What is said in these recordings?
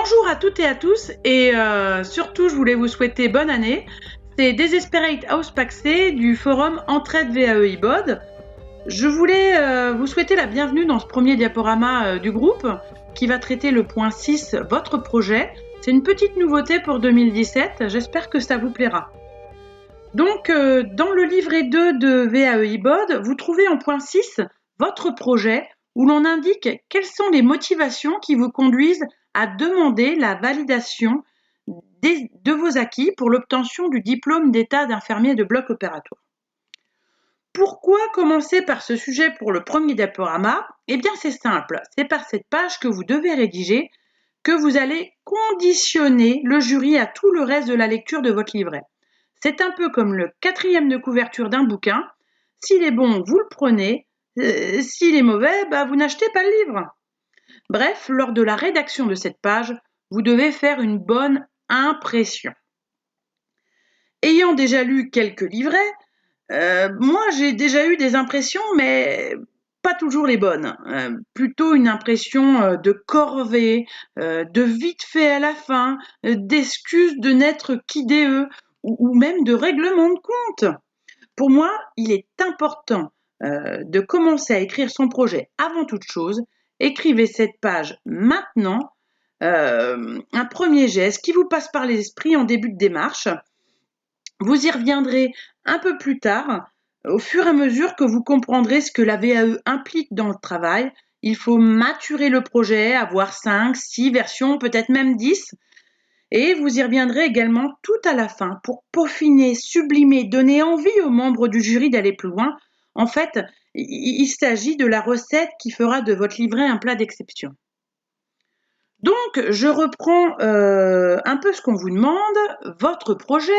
Bonjour à toutes et à tous et surtout je voulais vous souhaiter bonne année. C'est Desperate House Paxé du forum Entraide VAE IBOD. Je voulais vous souhaiter la bienvenue dans ce premier diaporama du groupe qui va traiter le point 6, votre projet. C'est une petite nouveauté pour 2017, j'espère que ça vous plaira. Donc dans le livret 2 de VAE IBOD, vous trouvez en point 6 votre projet où l'on indique quelles sont les motivations qui vous conduisent à demander la validation de vos acquis pour l'obtention du diplôme d'état d'infirmier de bloc opératoire. Pourquoi commencer par ce sujet pour le premier diaporama ? Eh bien c'est simple, c'est par cette page que vous devez rédiger que vous allez conditionner le jury à tout le reste de la lecture de votre livret. C'est un peu comme le 4e de couverture d'un bouquin. S'il est bon, vous le prenez. S'il est mauvais, vous n'achetez pas le livre. Bref, lors de la rédaction de cette page, vous devez faire une bonne impression. Ayant déjà lu quelques livrets, moi j'ai déjà eu des impressions, mais pas toujours les bonnes. Plutôt une impression de corvée, de vite fait à la fin, d'excuses de n'être qu'idéeux, ou même de règlement de compte. Pour moi, il est important de commencer à écrire son projet avant toute chose. Écrivez cette page maintenant, un premier geste qui vous passe par l'esprit en début de démarche. Vous y reviendrez un peu plus tard, au fur et à mesure que vous comprendrez ce que la VAE implique dans le travail. Il faut maturer le projet, avoir 5, 6 versions, peut-être même 10. Et vous y reviendrez également tout à la fin pour peaufiner, sublimer, donner envie aux membres du jury d'aller plus loin. En fait, il s'agit de la recette qui fera de votre livret un plat d'exception. Donc, je reprends un peu ce qu'on vous demande, votre projet,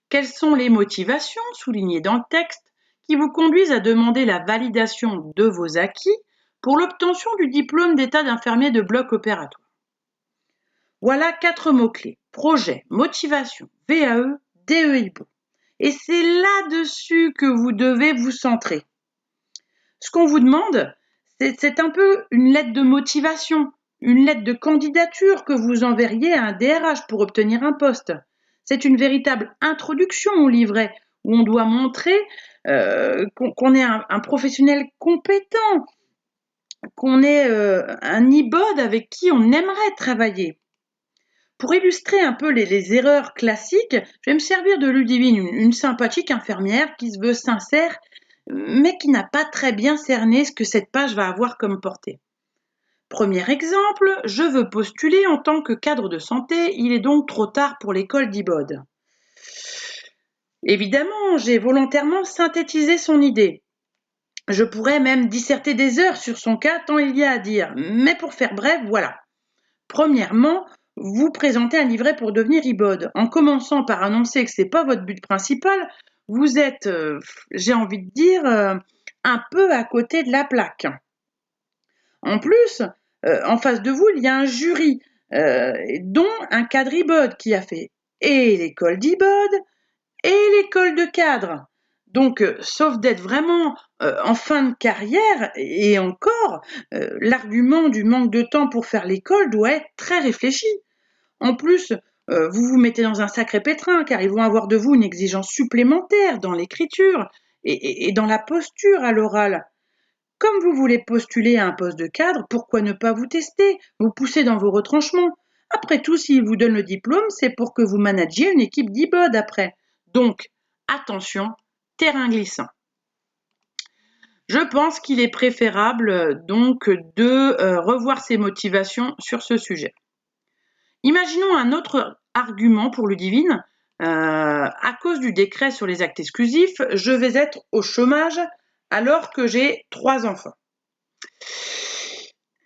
quelles sont les motivations soulignées dans le texte qui vous conduisent à demander la validation de vos acquis pour l'obtention du diplôme d'état d'infirmier de bloc opératoire. Voilà 4 mots-clés, projet, motivation, VAE, DEIBO. Et c'est là-dessus que vous devez vous centrer. Ce qu'on vous demande, c'est un peu une lettre de motivation, une lettre de candidature que vous enverriez à un DRH pour obtenir un poste. C'est une véritable introduction au livret où on doit montrer qu'on est un professionnel compétent, qu'on est un IBOD avec qui on aimerait travailler. Pour illustrer un peu les erreurs classiques, je vais me servir de Ludivine, une sympathique infirmière qui se veut sincère, mais qui n'a pas très bien cerné ce que cette page va avoir comme portée. Premier exemple, je veux postuler en tant que cadre de santé, il est donc trop tard pour l'école d'IBOD. Évidemment, j'ai volontairement synthétisé son idée. Je pourrais même disserter des heures sur son cas tant il y a à dire, mais pour faire bref, voilà. Premièrement, vous présentez un livret pour devenir IBOD. En commençant par annoncer que ce n'est pas votre but principal, vous êtes, j'ai envie de dire, un peu à côté de la plaque. En plus, en face de vous, il y a un jury, dont un cadre IBOD qui a fait et l'école d'IBOD et l'école de cadre. Donc, sauf d'être vraiment en fin de carrière, et encore, l'argument du manque de temps pour faire l'école doit être très réfléchi. En plus, vous vous mettez dans un sacré pétrin, car ils vont avoir de vous une exigence supplémentaire dans l'écriture et dans la posture à l'oral. Comme vous voulez postuler à un poste de cadre, pourquoi ne pas vous tester, vous pousser dans vos retranchements ? Après tout, s'ils vous donnent le diplôme, c'est pour que vous managiez une équipe d'IBOD après. Donc, attention, terrain glissant. Je pense qu'il est préférable donc de revoir ses motivations sur ce sujet. Imaginons un autre argument pour Ludivine. À cause du décret sur les actes exclusifs, je vais être au chômage alors que j'ai 3 enfants.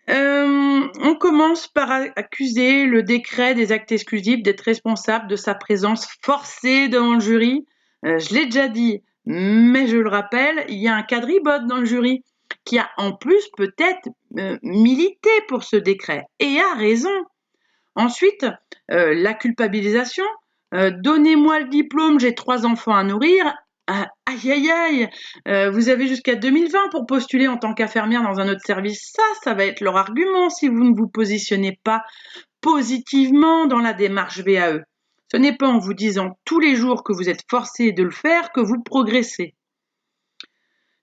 On commence par accuser le décret des actes exclusifs d'être responsable de sa présence forcée devant le jury. Je l'ai déjà dit, mais je le rappelle, il y a un cadre IBOD dans le jury qui a en plus peut-être milité pour ce décret, et a raison. Ensuite, la culpabilisation. Donnez-moi le diplôme, j'ai 3 enfants à nourrir. Aïe aïe aïe, vous avez jusqu'à 2020 pour postuler en tant qu'infirmière dans un autre service. Ça va être leur argument si vous ne vous positionnez pas positivement dans la démarche VAE. Ce n'est pas en vous disant tous les jours que vous êtes forcé de le faire que vous progressez.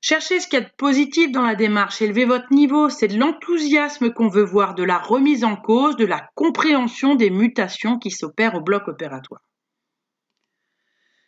Cherchez ce qu'il y a de positif dans la démarche, élevez votre niveau, c'est de l'enthousiasme qu'on veut voir, de la remise en cause, de la compréhension des mutations qui s'opèrent au bloc opératoire.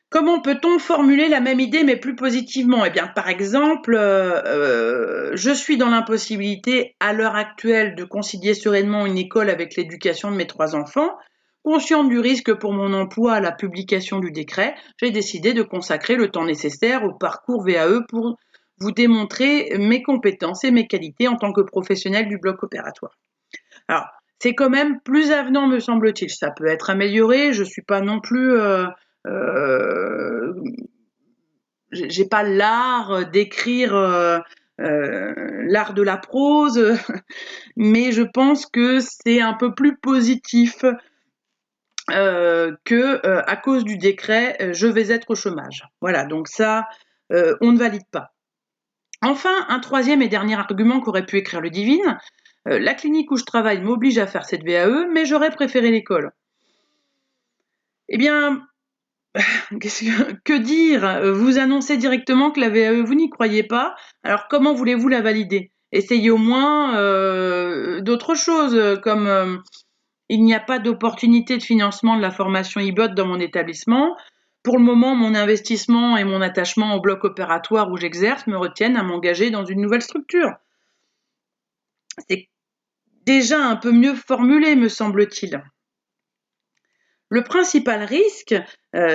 Comment peut-on formuler la même idée mais plus positivement ? Eh bien, par exemple, je suis dans l'impossibilité à l'heure actuelle de concilier sereinement une école avec l'éducation de mes 3 enfants. Consciente du risque pour mon emploi à la publication du décret, j'ai décidé de consacrer le temps nécessaire au parcours VAE pour vous démontrer mes compétences et mes qualités en tant que professionnel du bloc opératoire. Alors, c'est quand même plus avenant, me semble-t-il. Ça peut être amélioré. Je suis pas non plus... j'ai pas l'art d'écrire l'art de la prose, mais je pense que c'est un peu plus positif que à cause du décret, je vais être au chômage. Voilà, donc ça, on ne valide pas. Enfin, un troisième et dernier argument qu'aurait pu écrire Ludivine, la clinique où je travaille m'oblige à faire cette VAE, mais j'aurais préféré l'école. Eh bien, que dire ? Vous annoncez directement que la VAE, vous n'y croyez pas, alors comment voulez-vous la valider ? Essayez au moins d'autres choses, comme il n'y a pas d'opportunité de financement de la formation IBOT dans mon établissement. Pour le moment, mon investissement et mon attachement au bloc opératoire où j'exerce me retiennent à m'engager dans une nouvelle structure. C'est déjà un peu mieux formulé, me semble-t-il. Le principal risque,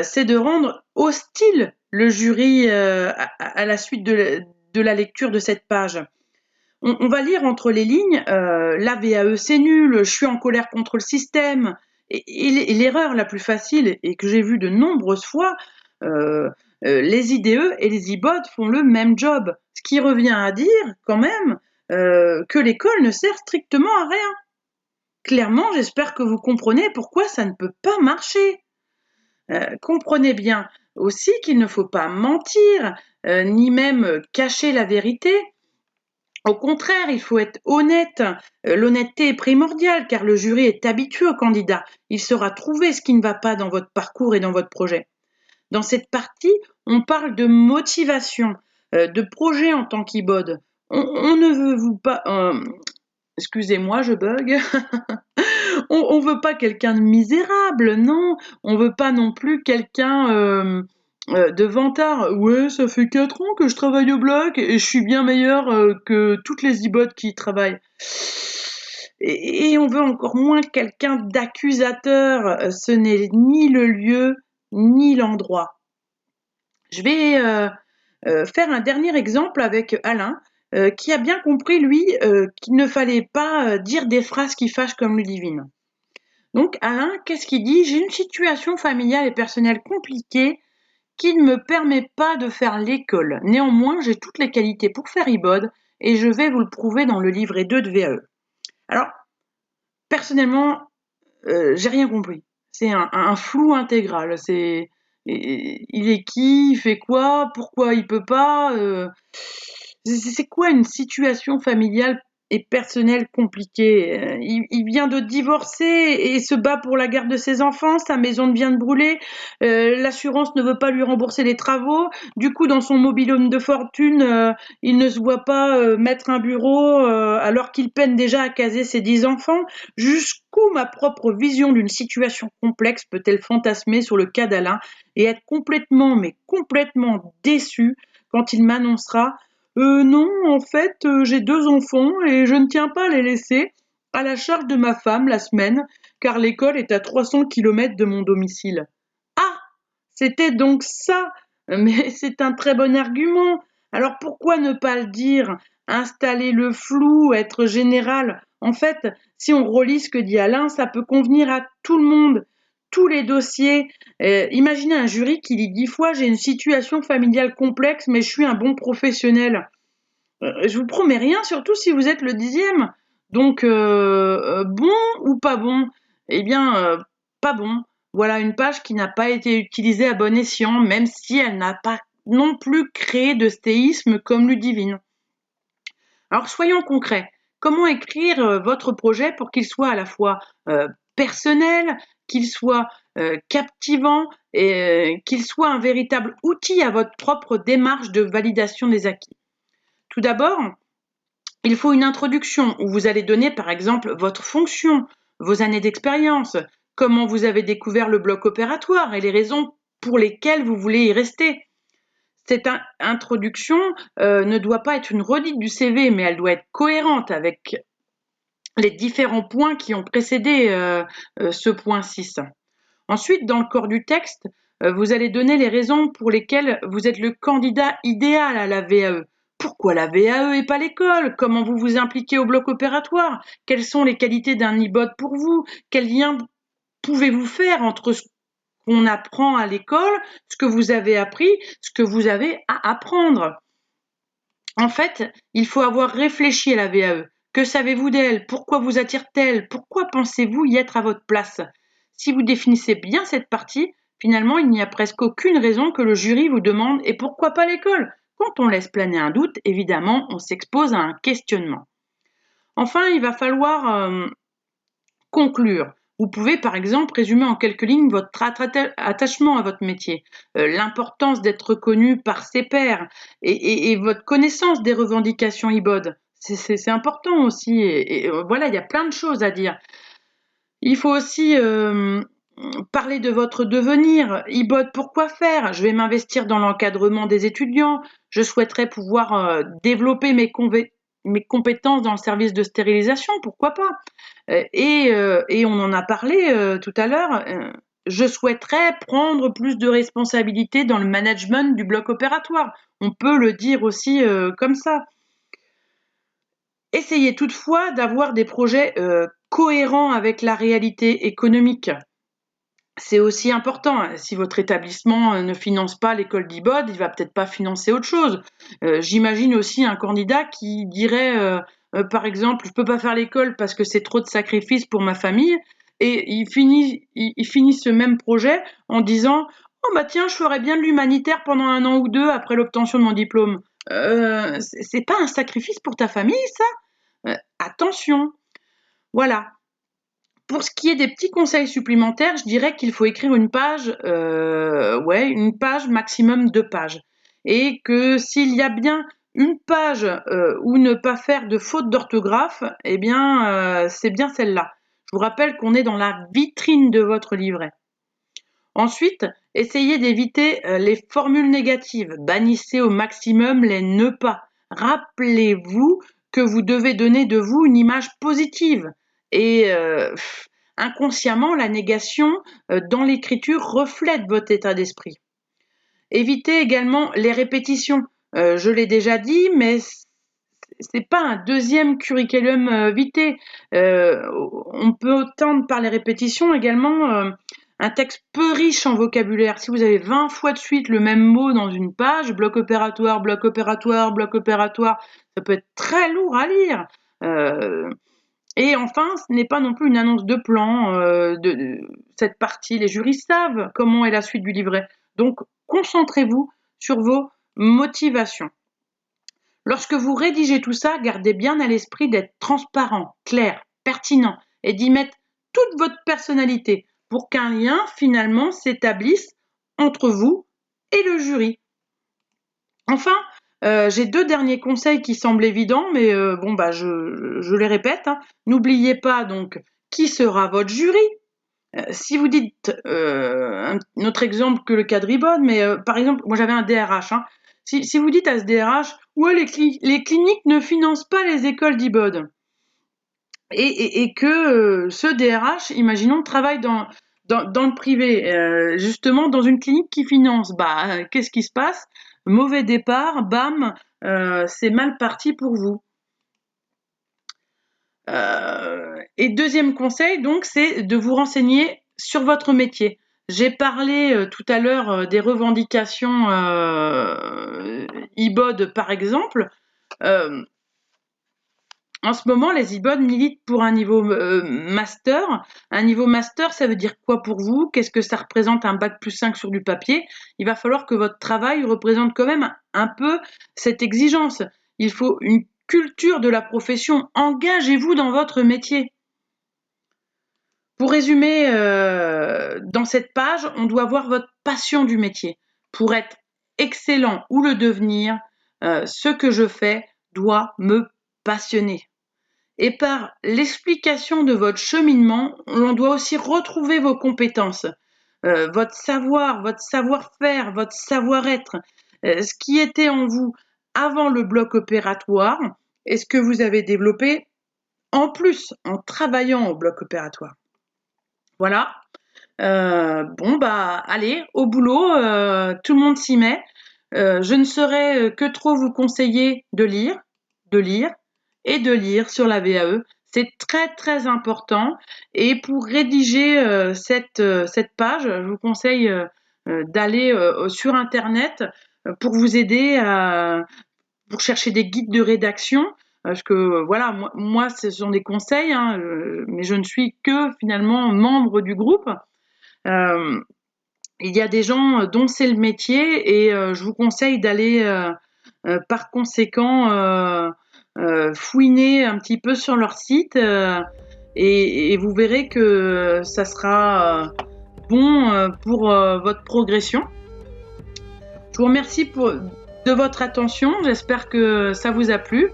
c'est de rendre hostile le jury à la suite de la lecture de cette page. On va lire entre les lignes la VAE c'est nul, je suis en colère contre le système. Et l'erreur la plus facile, et que j'ai vue de nombreuses fois, les IDE et les IBOD font le même job. Ce qui revient à dire quand même que l'école ne sert strictement à rien. Clairement, j'espère que vous comprenez pourquoi ça ne peut pas marcher. Comprenez bien aussi qu'il ne faut pas mentir, ni même cacher la vérité. Au contraire, il faut être honnête. L'honnêteté est primordiale car le jury est habitué aux candidats. Il saura trouver ce qui ne va pas dans votre parcours et dans votre projet. Dans cette partie, on parle de motivation, de projet en tant qu'IBOD. On ne veut vous pas... excusez-moi, je bug. On veut pas quelqu'un de misérable, non. On veut pas non plus quelqu'un de vantard. Ouais, ça fait 4 ans que je travaille au bloc et je suis bien meilleur que toutes les IBOT qui y travaillent. Et on veut encore moins quelqu'un d'accusateur. Ce n'est ni le lieu, ni l'endroit. Je vais faire un dernier exemple avec Alain, qui a bien compris, lui, qu'il ne fallait pas dire des phrases qui fâchent comme Ludivine. Donc Alain, qu'est-ce qu'il dit ? J'ai une situation familiale et personnelle compliquée qui ne me permet pas de faire l'école. Néanmoins, j'ai toutes les qualités pour faire IBOD et je vais vous le prouver dans le livret 2 de VAE. Alors, personnellement, j'ai rien compris. C'est un flou intégral. Il est qui ? Il fait quoi ? Pourquoi il peut pas ? C'est quoi une situation familiale et personnelle compliquée ? Il vient de divorcer et se bat pour la garde de ses enfants, sa maison vient de brûler, l'assurance ne veut pas lui rembourser les travaux, du coup dans son mobil-home de fortune, il ne se voit pas mettre un bureau alors qu'il peine déjà à caser ses 10 enfants. Jusqu'où ma propre vision d'une situation complexe peut-elle fantasmer sur le cas d'Alain et être complètement, mais complètement déçue quand il m'annoncera non, en fait, j'ai 2 enfants et je ne tiens pas à les laisser à la charge de ma femme la semaine, car l'école est à 300 kilomètres de mon domicile. Ah, c'était donc ça. Mais c'est un très bon argument. Alors pourquoi ne pas le dire ? Installer le flou, être général. En fait, si on relit ce que dit Alain, ça peut convenir à tout le monde. Tous les dossiers. Imaginez un jury qui dit 10 fois j'ai une situation familiale complexe, mais je suis un bon professionnel. Je vous promets rien, surtout si vous êtes le 10e. Donc, bon ou pas bon ? Eh bien, pas bon. Voilà une page qui n'a pas été utilisée à bon escient, même si elle n'a pas non plus créé de stéisme comme Ludivine. Alors, soyons concrets. comment écrire votre projet pour qu'il soit à la fois personnel, qu'il soit captivant et qu'il soit un véritable outil à votre propre démarche de validation des acquis. Tout d'abord, il faut une introduction où vous allez donner par exemple votre fonction, vos années d'expérience, comment vous avez découvert le bloc opératoire et les raisons pour lesquelles vous voulez y rester. Cette introduction ne doit pas être une redite du CV, mais elle doit être cohérente avec les différents points qui ont précédé ce point 6. Ensuite, dans le corps du texte, vous allez donner les raisons pour lesquelles vous êtes le candidat idéal à la VAE. Pourquoi la VAE et pas l'école? Comment vous vous impliquez au bloc opératoire? Quelles sont les qualités d'un IBOD pour vous? Quel lien pouvez-vous faire entre ce qu'on apprend à l'école, ce que vous avez appris, ce que vous avez à apprendre? En fait, il faut avoir réfléchi à la VAE. Que savez-vous d'elle? Pourquoi vous attire-t-elle? Pourquoi pensez-vous y être à votre place? Si vous définissez bien cette partie, finalement, il n'y a presque aucune raison que le jury vous demande « et pourquoi pas l'école ?» Quand on laisse planer un doute, évidemment, on s'expose à un questionnement. Enfin, il va falloir conclure. Vous pouvez par exemple résumer en quelques lignes votre attachement à votre métier, l'importance d'être reconnu par ses pairs et votre connaissance des revendications IBOD. C'est important aussi et voilà, il y a plein de choses à dire. Il faut aussi parler de votre devenir. IBOD, pourquoi faire? Je vais m'investir dans l'encadrement des étudiants. Je souhaiterais pouvoir développer mes compétences dans le service de stérilisation, pourquoi pas? Et on en a parlé tout à l'heure. Je souhaiterais prendre plus de responsabilités dans le management du bloc opératoire. On peut le dire aussi comme ça. Essayez toutefois d'avoir des projets cohérents avec la réalité économique. C'est aussi important. Si votre établissement ne finance pas l'école d'IBOD, il va peut-être pas financer autre chose. J'imagine aussi un candidat qui dirait, par exemple, je peux pas faire l'école parce que c'est trop de sacrifices pour ma famille, et il finit ce même projet en disant, oh bah tiens, je ferais bien de l'humanitaire pendant 1 an ou 2 après l'obtention de mon diplôme. C'est pas un sacrifice pour ta famille, ça? Attention. Voilà. Pour ce qui est des petits conseils supplémentaires, je dirais qu'il faut écrire une page, maximum 2 pages. Et que s'il y a bien une page où ne pas faire de faute d'orthographe, eh bien, c'est bien celle-là. Je vous rappelle qu'on est dans la vitrine de votre livret. Ensuite, essayez d'éviter les formules négatives. Bannissez au maximum les ne pas. Rappelez-vous que vous devez donner de vous une image positive. Et inconsciemment, la négation dans l'écriture reflète votre état d'esprit. Évitez également les répétitions. Je l'ai déjà dit, mais c'est pas un deuxième curriculum vitae. On peut tendre par les répétitions également un texte peu riche en vocabulaire. Si vous avez 20 fois de suite le même mot dans une page, bloc opératoire, bloc opératoire, bloc opératoire, ça peut être très lourd à lire. Et enfin, ce n'est pas non plus une annonce de plan de cette partie. Les jurys savent comment est la suite du livret. Donc, concentrez-vous sur vos motivations. Lorsque vous rédigez tout ça, gardez bien à l'esprit d'être transparent, clair, pertinent et d'y mettre toute votre personnalité pour qu'un lien finalement s'établisse entre vous et le jury. Enfin, j'ai 2 derniers conseils qui semblent évidents, mais je les répète. N'oubliez pas donc qui sera votre jury. Si vous dites un autre exemple que le cadre IBOD, mais par exemple, moi j'avais un DRH. Si vous dites à ce DRH, ouais, les cliniques ne financent pas les écoles d'IBOD, et que ce DRH, imaginons, travaille dans le privé, justement dans une clinique qui finance, qu'est-ce qui se passe? Mauvais départ, bam, c'est mal parti pour vous. Et deuxième conseil, donc, c'est de vous renseigner sur votre métier. J'ai parlé tout à l'heure des revendications IBOD, par exemple. En ce moment, les IBOD militent pour un niveau master. Un niveau master, ça veut dire quoi pour vous? Qu'est-ce que ça représente un bac plus 5 sur du papier? Il va falloir que votre travail représente quand même un peu cette exigence. Il faut une culture de la profession. Engagez-vous dans votre métier. Pour résumer, dans cette page, on doit voir votre passion du métier. Pour être excellent ou le devenir, ce que je fais doit me passionner. Et par l'explication de votre cheminement, on doit aussi retrouver vos compétences, votre savoir, votre savoir-faire, votre savoir-être, ce qui était en vous avant le bloc opératoire et ce que vous avez développé en plus en travaillant au bloc opératoire. Voilà. Allez, au boulot, tout le monde s'y met. Je ne saurais que trop vous conseiller de lire et de lire sur la VAE. C'est très très important. Et pour rédiger cette page, je vous conseille d'aller sur Internet pour vous aider pour chercher des guides de rédaction. Parce que voilà, moi ce sont des conseils, hein, mais je ne suis que finalement membre du groupe. Il y a des gens dont c'est le métier et je vous conseille d'aller par conséquent fouiner un petit peu sur leur site et vous verrez que ça sera bon pour votre progression. Je vous remercie de votre attention, j'espère que ça vous a plu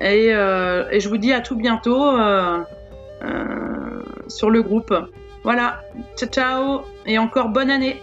et je vous dis à tout bientôt sur le groupe. Voilà, ciao ciao et encore bonne année.